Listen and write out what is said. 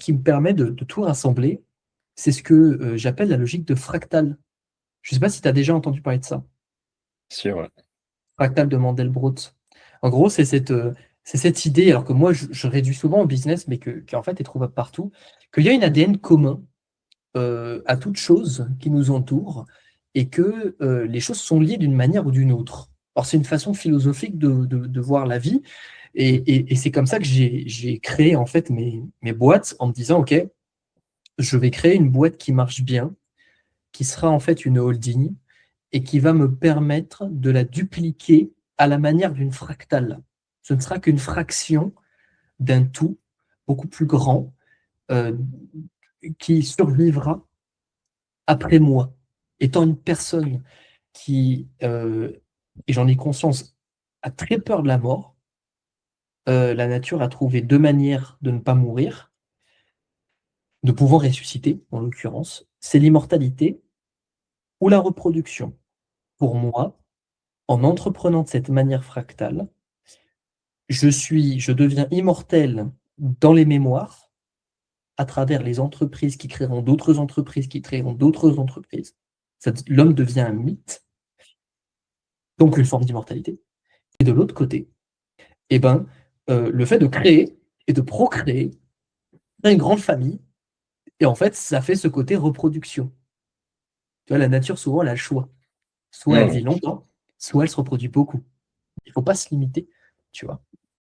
qui me permet de tout rassembler, c'est ce que j'appelle la logique de fractal. Je ne sais pas si tu as déjà entendu parler de ça. Si, ouais. Fractal de Mandelbrot. En gros, c'est cette idée, alors que moi, je réduis souvent au business, mais qui en fait est trouvable partout, qu'il y a une ADN commun à toute chose qui nous entoure et que les choses sont liées d'une manière ou d'une autre. Alors, c'est une façon philosophique de voir la vie et c'est comme ça que j'ai créé en fait mes boîtes en me disant, OK, je vais créer une boîte qui marche bien, qui sera en fait une holding et qui va me permettre de la dupliquer à la manière d'une fractale. Ce ne sera qu'une fraction d'un tout beaucoup plus grand euh, qui survivra après moi, étant une personne qui, et j'en ai conscience, a très peur de la mort. La nature a trouvé deux manières de ne pas mourir, de pouvoir ressusciter, en l'occurrence, c'est l'immortalité ou la reproduction. Pour moi, en entreprenant de cette manière fractale, je deviens immortel dans les mémoires à travers les entreprises qui créeront d'autres entreprises, qui créeront d'autres entreprises. L'homme devient un mythe, donc une forme d'immortalité. Et de l'autre côté, eh ben, le fait de créer et de procréer, une grande famille, et en fait, ça fait ce côté reproduction. Tu vois, la nature, souvent, elle a le choix. Soit elle vit Hmm. longtemps, soit elle se reproduit beaucoup. Il ne faut pas se limiter, tu vois.